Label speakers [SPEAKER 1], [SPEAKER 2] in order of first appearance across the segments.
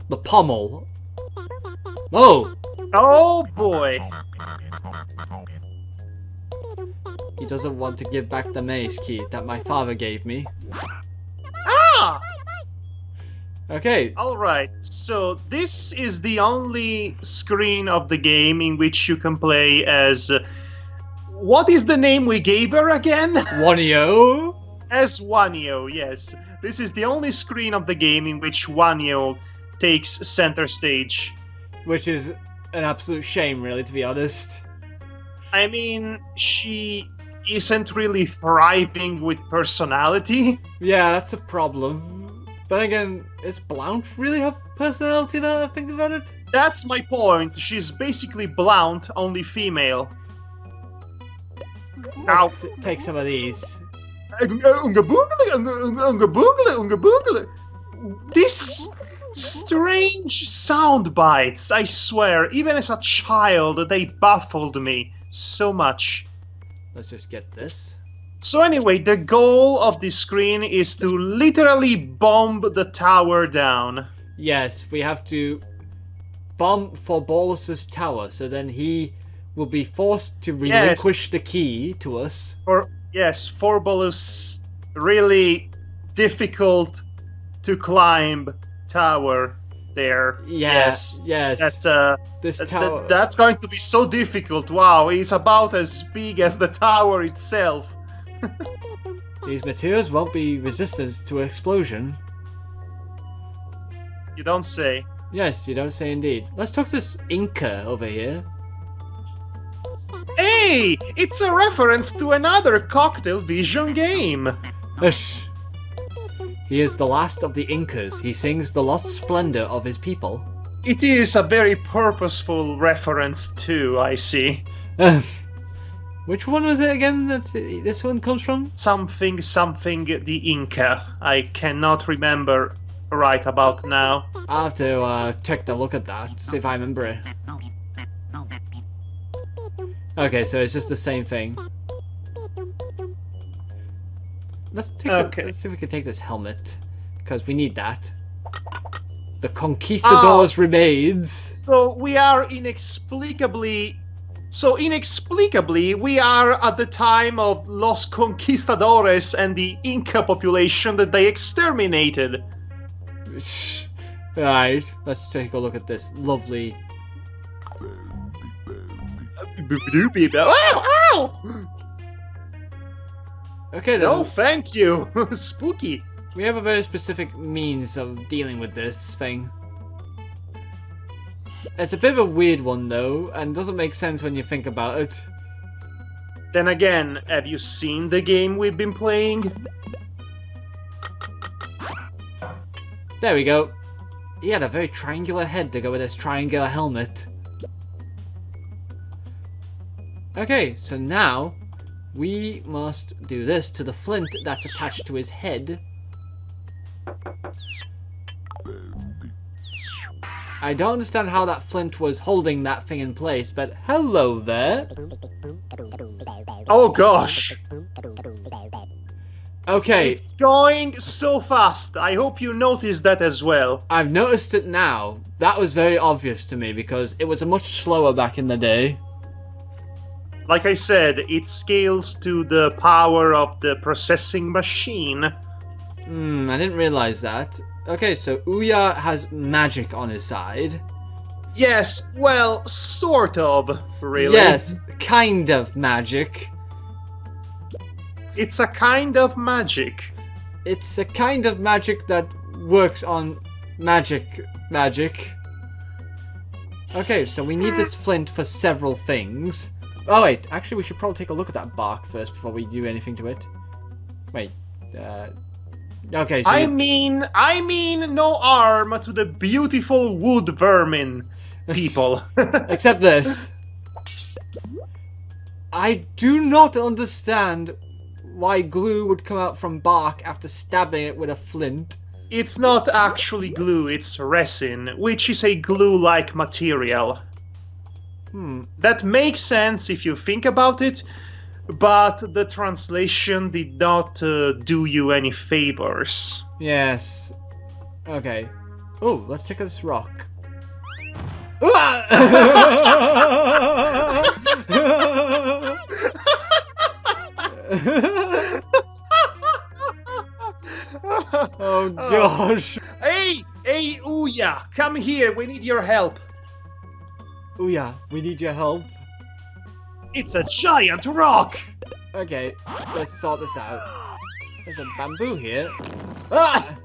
[SPEAKER 1] The pommel. Oh!
[SPEAKER 2] Oh boy!
[SPEAKER 1] He doesn't want to give back the maze key that my father gave me.
[SPEAKER 2] Ah!
[SPEAKER 1] Okay.
[SPEAKER 2] Alright, so this is the only screen of the game in which you can play as... what is the name we gave her again?
[SPEAKER 1] Wanio?
[SPEAKER 2] As Wanio, yes. This is the only screen of the game in which Wanio takes center stage.
[SPEAKER 1] Which is an absolute shame, really, to be honest.
[SPEAKER 2] I mean, she isn't really thriving with personality.
[SPEAKER 1] Yeah, that's a problem. But again, does Blount really have personality now that I think about it?
[SPEAKER 2] That's my point. She's basically Blount, only female. Now,
[SPEAKER 1] take some of these.
[SPEAKER 2] This strange sound bites, I swear, even as a child, they baffled me so much.
[SPEAKER 1] Let's just get this.
[SPEAKER 2] So anyway, the goal of this screen is to literally bomb the tower down.
[SPEAKER 1] Yes, we have to bomb for Bolus's tower, so then he will be forced to relinquish the key to us.
[SPEAKER 2] For Bolus' really difficult to climb tower there.
[SPEAKER 1] Yeah, yes.
[SPEAKER 2] That's going to be so difficult. Wow, it's about as big as the tower itself.
[SPEAKER 1] These materials won't be resistant to explosion.
[SPEAKER 2] You don't say.
[SPEAKER 1] Yes, you don't say indeed. Let's talk to this Inca over here.
[SPEAKER 2] Hey! It's a reference to another Cocktail Vision game!
[SPEAKER 1] Hush. He is the last of the Incas. He sings the lost splendor of his people.
[SPEAKER 2] It is a very purposeful reference too, I see.
[SPEAKER 1] Which one was it again that this one comes from?
[SPEAKER 2] Something the Inca. I cannot remember right about now.
[SPEAKER 1] I'll have to take a look at that, see if I remember it. Okay, so it's just the same thing. Let's see if we can take this helmet, because we need that. The Conquistador's remains.
[SPEAKER 2] So we are inexplicably, we are at the time of Los Conquistadores and the Inca population that they exterminated.
[SPEAKER 1] Right, let's take a look at this lovely...
[SPEAKER 2] Ow!
[SPEAKER 1] Okay,
[SPEAKER 2] no, thank you. Spooky.
[SPEAKER 1] We have a very specific means of dealing with this thing. It's a bit of a weird one though, and doesn't make sense when you think about it.
[SPEAKER 2] Then again, have you seen the game we've been playing?
[SPEAKER 1] There we go. He had a very triangular head to go with his triangular helmet. Okay, so now we must do this to the flint that's attached to his head. I don't understand how that flint was holding that thing in place, but hello there.
[SPEAKER 2] Oh gosh.
[SPEAKER 1] Okay.
[SPEAKER 2] It's going so fast. I hope you noticed that as well.
[SPEAKER 1] I've noticed it now. That was very obvious to me because it was much slower back in the day.
[SPEAKER 2] Like I said, it scales to the power of the processing machine.
[SPEAKER 1] I didn't realize that. Okay, so Ouya has magic on his side.
[SPEAKER 2] Yes, well, sort of, really.
[SPEAKER 1] Yes, kind of magic.
[SPEAKER 2] It's a kind of magic.
[SPEAKER 1] It's a kind of magic that works on magic. Okay, so we need this flint for several things. Oh wait, actually we should probably take a look at that bark first before we do anything to it. Wait, okay, so
[SPEAKER 2] I mean no harm to the beautiful wood vermin, people.
[SPEAKER 1] Except this. I do not understand why glue would come out from bark after stabbing it with a flint.
[SPEAKER 2] It's not actually glue, it's resin, which is a glue-like material. That makes sense if you think about it, but the translation did not do you any favors.
[SPEAKER 1] Yes. Okay. Oh, let's check out this rock. Oh gosh.
[SPEAKER 2] Hey, Ouya, come here. We need your help.
[SPEAKER 1] Ouya, we need your help.
[SPEAKER 2] It's a giant rock.
[SPEAKER 1] Okay, let's sort this out. There's a bamboo here. Ah!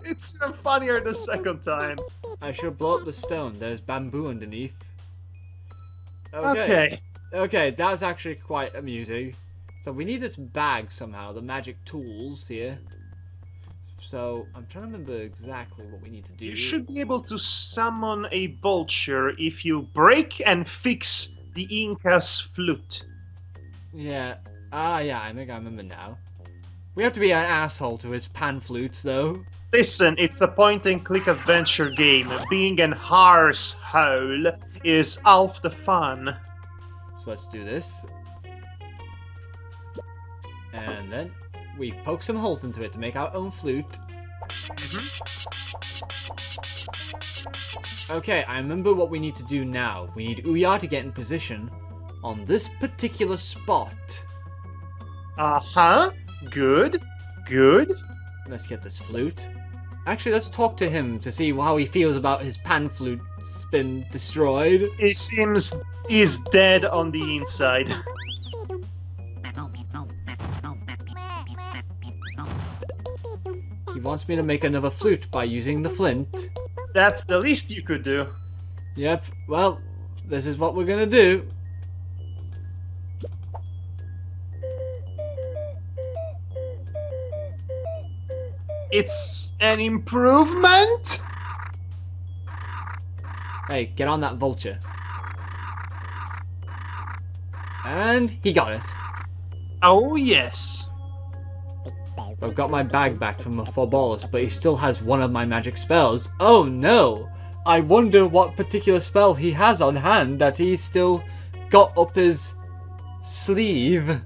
[SPEAKER 2] It's funnier the second time.
[SPEAKER 1] I should blow up the stone. There's bamboo underneath.
[SPEAKER 2] Okay.
[SPEAKER 1] Okay, that's actually quite amusing. So we need this bag somehow, the magic tools here. So I'm trying to remember exactly what we need to do.
[SPEAKER 2] You should be able to summon a vulture if you break and fix the Inca's flute.
[SPEAKER 1] Yeah. Yeah, I think I remember now. We have to be an asshole to his pan flutes, though.
[SPEAKER 2] Listen, it's a point-and-click adventure game. Being an arsehole is half the fun.
[SPEAKER 1] So let's do this. And then we poke some holes into it to make our own flute. Okay, I remember what we need to do now. We need Ouya to get in position on this particular spot.
[SPEAKER 2] Uh-huh. Good. Good.
[SPEAKER 1] Let's get this flute. Actually, let's talk to him to see how he feels about his pan flute's been destroyed.
[SPEAKER 2] He seems he's dead on the inside.
[SPEAKER 1] He wants me to make another flute by using the flint.
[SPEAKER 2] That's the least you could do.
[SPEAKER 1] Yep, well, this is what we're gonna do.
[SPEAKER 2] It's an improvement?
[SPEAKER 1] Hey, get on that vulture. And he got it.
[SPEAKER 2] Oh, yes.
[SPEAKER 1] I've got my bag back from the Phobos, but he still has one of my magic spells. Oh no! I wonder what particular spell he has on hand that he's still got up his sleeve.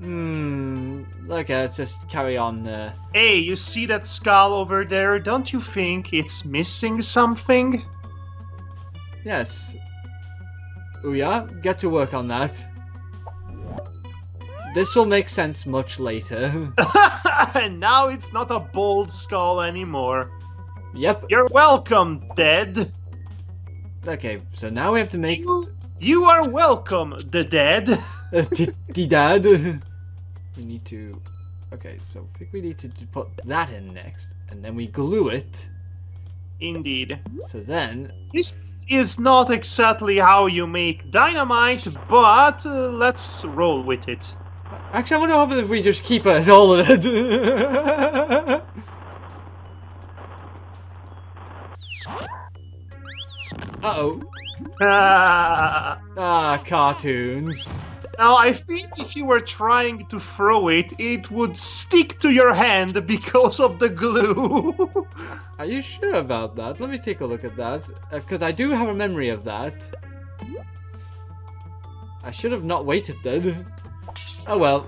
[SPEAKER 1] Okay, let's just carry on.
[SPEAKER 2] Hey, you see that skull over there? Don't you think it's missing something?
[SPEAKER 1] Yes. Ouya, get to work on that. This will make sense much later.
[SPEAKER 2] And now it's not a bold skull anymore.
[SPEAKER 1] Yep.
[SPEAKER 2] You're welcome, dead.
[SPEAKER 1] Okay, so now we have to make...
[SPEAKER 2] You are welcome, the dead.
[SPEAKER 1] the dad. We need to... Okay, so I think we need to put that in next. And then we glue it.
[SPEAKER 2] Indeed.
[SPEAKER 1] So then...
[SPEAKER 2] This is not exactly how you make dynamite, but let's roll with it.
[SPEAKER 1] Actually, I wonder what happens if we just keep it, all of it. Uh-oh. Cartoons.
[SPEAKER 2] Now, I think if you were trying to throw it, it would stick to your hand because of the glue.
[SPEAKER 1] Are you sure about that? Let me take a look at that. Because I do have a memory of that. I should have not waited then. Oh well.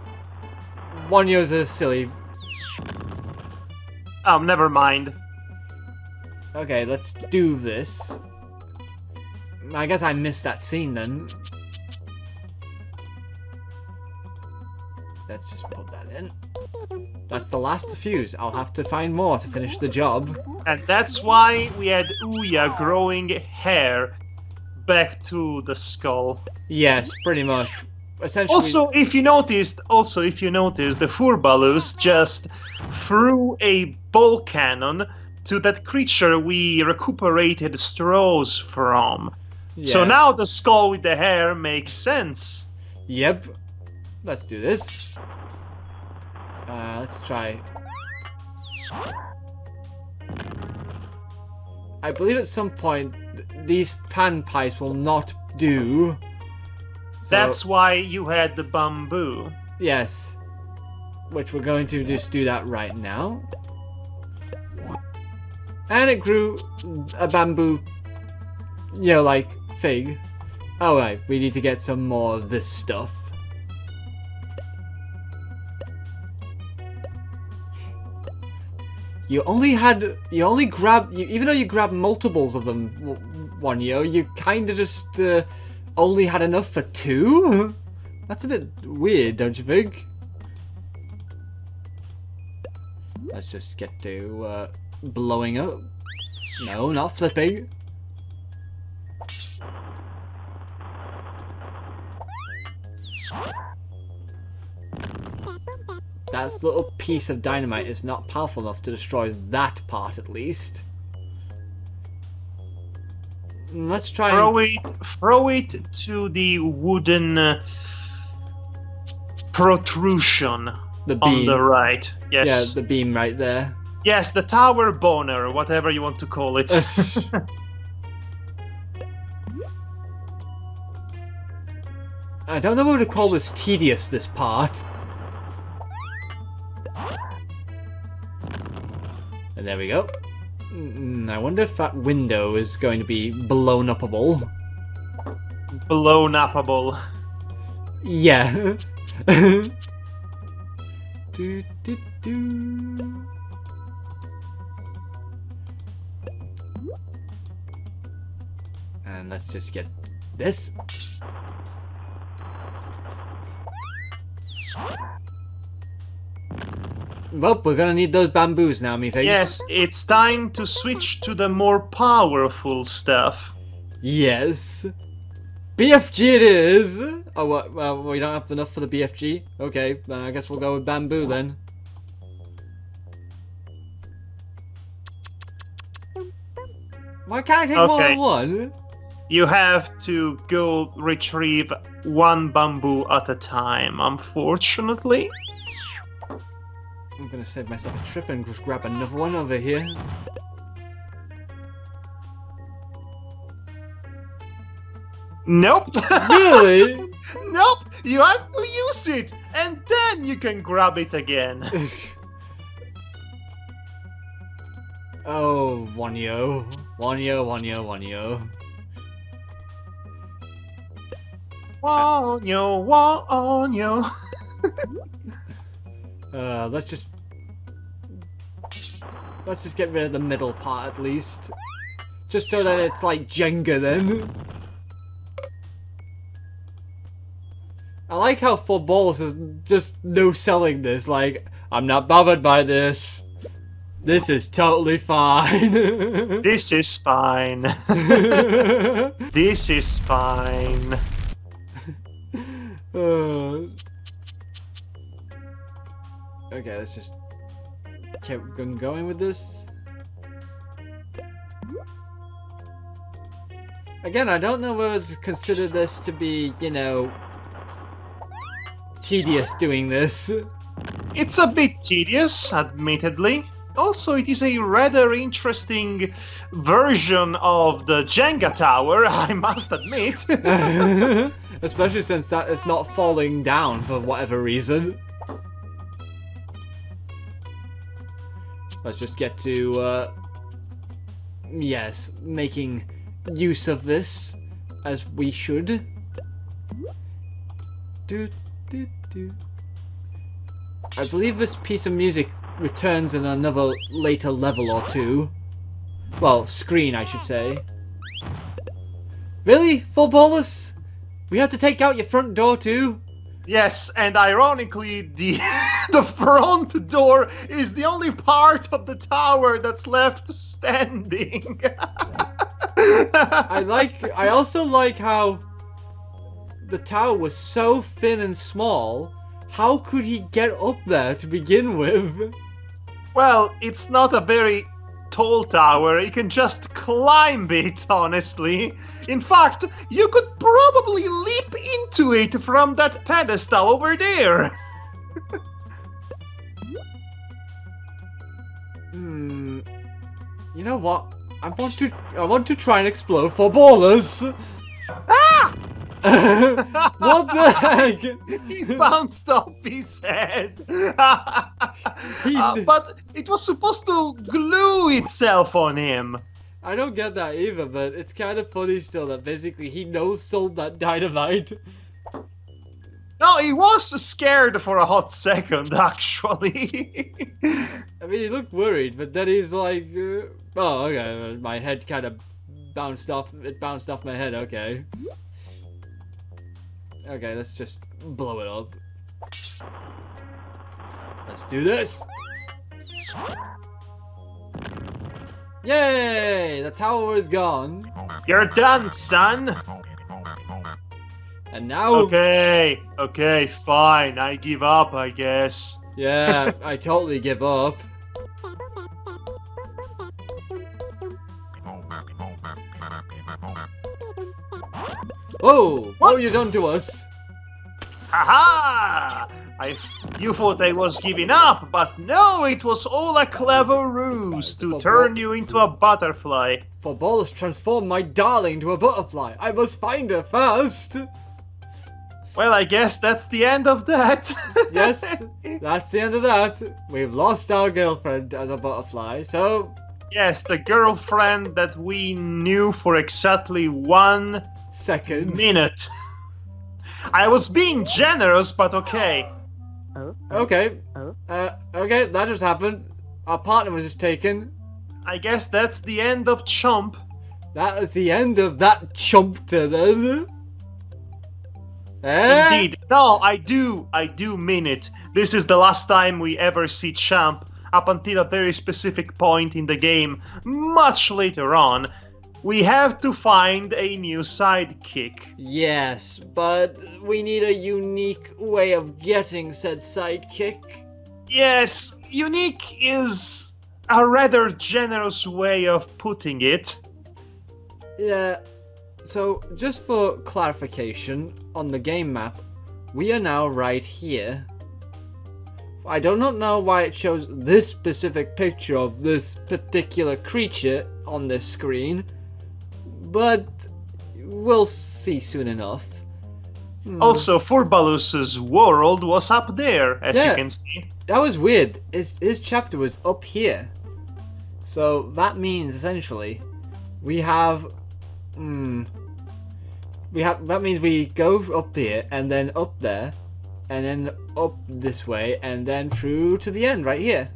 [SPEAKER 1] 1 year's a silly.
[SPEAKER 2] Oh, never mind.
[SPEAKER 1] Okay, let's do this. I guess I missed that scene then. Let's just put that in. That's the last fuse. I'll have to find more to finish the job.
[SPEAKER 2] And that's why we had Ouya growing hair back to the skull.
[SPEAKER 1] Yes, pretty much. Essentially.
[SPEAKER 2] Also, if you noticed, the Furbalus just threw a ball cannon to that creature we recuperated straws from.
[SPEAKER 1] Yeah.
[SPEAKER 2] So now the skull with the hair makes sense.
[SPEAKER 1] Yep. Let's do this. Let's try. I believe at some point these pan pipes will not do. So,
[SPEAKER 2] that's why you had the bamboo.
[SPEAKER 1] Yes. Which we're going to just do that right now. And it grew a bamboo, you know, like fig. Alright, we need to get some more of this stuff. You only grabbed, even though you grabbed multiples of them, Wanyo, you kind of just only had enough for 2? That's a bit weird, don't you think? Let's just get to blowing up. No, not flipping. That little piece of dynamite is not powerful enough to destroy that part, at least. Let's try
[SPEAKER 2] throw it to the wooden protrusion on the right. Yes.
[SPEAKER 1] Yeah, the beam right there.
[SPEAKER 2] Yes, the tower boner, whatever you want to call it.
[SPEAKER 1] I don't know what to call this tedious, this part. And there we go. I wonder if that window is going to be blown upable.
[SPEAKER 2] Blown upable.
[SPEAKER 1] Yeah. do, do, do. And let's just get this. Well, we're gonna need those bamboos now, methinks.
[SPEAKER 2] Yes, it's time to switch to the more powerful stuff.
[SPEAKER 1] Yes. BFG it is! Oh, what? Well, we don't have enough for the BFG? Okay, I guess we'll go with bamboo then. Why can't I take more than one?
[SPEAKER 2] You have to go retrieve one bamboo at a time, unfortunately.
[SPEAKER 1] I'm gonna save myself a trip and just grab another one over here.
[SPEAKER 2] Nope.
[SPEAKER 1] Really?
[SPEAKER 2] Nope. You have to use it, and then you can grab it again.
[SPEAKER 1] Oh, Wanyo. Wanyo, Wanyo, Wanyo.
[SPEAKER 2] Wanyo, Wanyo.
[SPEAKER 1] Let's just get rid of the middle part at least. Just so that it's like Jenga then. I like how For Balls is just no selling this, like, I'm not bothered by this. This is totally fine.
[SPEAKER 2] This is fine. This is fine.
[SPEAKER 1] Okay, let's just keep going with this. Again, I don't know whether to consider this to be, you know, tedious doing this.
[SPEAKER 2] It's a bit tedious, admittedly. Also, it is a rather interesting version of the Jenga tower, I must admit.
[SPEAKER 1] Especially since that is not falling down for whatever reason. Let's just get to, yes, making use of this as we should. I believe this piece of music returns in another later level or two. Well, screen, I should say. Really? Full bolus? We have to take out your front door too?
[SPEAKER 2] Yes, and ironically, the front door is the only part of the tower that's left standing.
[SPEAKER 1] I also like how the tower was so thin and small. How could he get up there to begin with?
[SPEAKER 2] Well, it's not a very tall tower. You can just climb it, honestly. In fact, you could probably leap into it from that pedestal over there.
[SPEAKER 1] You know what? I want to try and explode for ballers.
[SPEAKER 2] Ah!
[SPEAKER 1] What the heck?
[SPEAKER 2] He bounced off his head. But it was supposed to glue itself on him.
[SPEAKER 1] I don't get that either, but it's kind of funny still that basically he no-sold that dynamite.
[SPEAKER 2] No, he was scared for a hot second, actually.
[SPEAKER 1] I mean, he looked worried, but then he's like, oh, okay, my head kind of bounced off. It bounced off my head. Okay. Okay, let's just blow it up. Let's do this. Yay! The tower is gone.
[SPEAKER 2] You're done, son.
[SPEAKER 1] And now...
[SPEAKER 2] Okay, fine. I give up, I guess.
[SPEAKER 1] Yeah, I totally give up. Oh! What have you done to us?
[SPEAKER 2] Haha! You thought I was giving up, but no, it was all a clever ruse to turn you into a butterfly.
[SPEAKER 1] For Ball has transformed my darling into a butterfly. I must find her first. Well,
[SPEAKER 2] I guess that's the end of that.
[SPEAKER 1] Yes, that's the end of that. We've lost our girlfriend as a butterfly, so...
[SPEAKER 2] Yes, the girlfriend that we knew for exactly 1
[SPEAKER 1] second.
[SPEAKER 2] Minute. I was being generous, but okay.
[SPEAKER 1] Okay. Okay, that just happened. Our partner was just taken.
[SPEAKER 2] I guess that's the end of Chomp.
[SPEAKER 1] That is the end of that Chompter then. Eh?
[SPEAKER 2] Indeed. No, I do mean it. This is the last time we ever see Champ, up until a very specific point in the game, much later on. We have to find a new sidekick.
[SPEAKER 1] Yes, but we need a unique way of getting said sidekick.
[SPEAKER 2] Yes, unique is a rather generous way of putting it.
[SPEAKER 1] Yeah, so just for clarification, on the game map, we are now right here. I do not know why it shows this specific picture of this particular creature on this screen, but we'll see soon enough.
[SPEAKER 2] Also, Furbalus's world was up there, as you can see.
[SPEAKER 1] That was weird. His chapter was up here. So that means essentially we have that means we go up here and then up there and then up this way and then through to the end right here.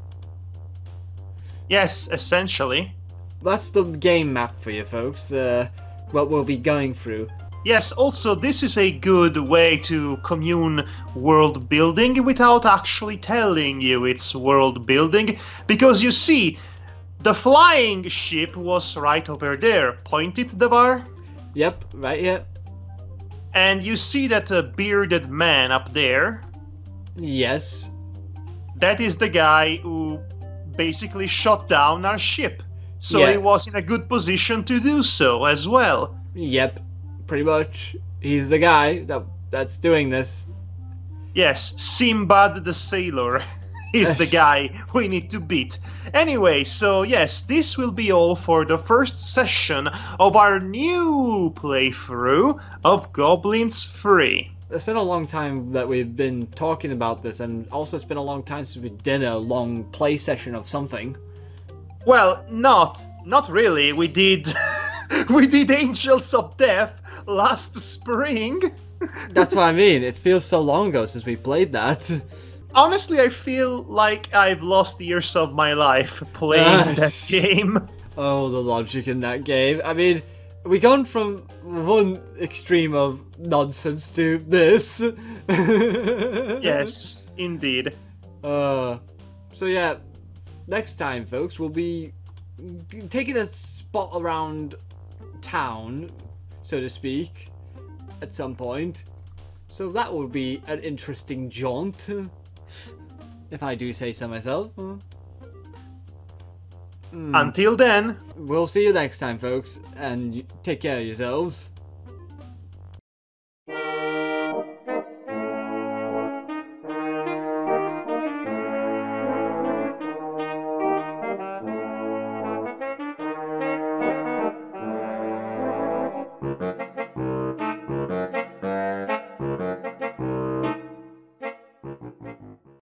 [SPEAKER 2] Yes, essentially.
[SPEAKER 1] That's the game map for you folks, what we'll be going through.
[SPEAKER 2] Yes, also this is a good way to commune world building without actually telling you it's world building, because you see, the flying ship was right over there, pointed the bar.
[SPEAKER 1] Yep, right here.
[SPEAKER 2] And you see that bearded man up there.
[SPEAKER 1] Yes.
[SPEAKER 2] That is the guy who basically shot down our ship. So he was in a good position to do so as well.
[SPEAKER 1] Yep, pretty much. He's the guy that's doing this.
[SPEAKER 2] Yes, Simbad the Sailor is the guy we need to beat. Anyway, so yes, this will be all for the first session of our new playthrough of Goblins 3.
[SPEAKER 1] It's been a long time that we've been talking about this, and also it's been a long time since we did a long play session of something.
[SPEAKER 2] Well, not really. We did Angels of Death last spring.
[SPEAKER 1] That's what I mean. It feels so long ago since we played that.
[SPEAKER 2] Honestly, I feel like I've lost years of my life playing that game.
[SPEAKER 1] Oh, the logic in that game. I mean, we gone from one extreme of nonsense to this.
[SPEAKER 2] Yes, indeed.
[SPEAKER 1] So yeah, next time, folks, we'll be taking a spot around town, so to speak, at some point. So that will be an interesting jaunt, if I do say so myself.
[SPEAKER 2] Until then,
[SPEAKER 1] we'll see you next time, folks, and take care of yourselves.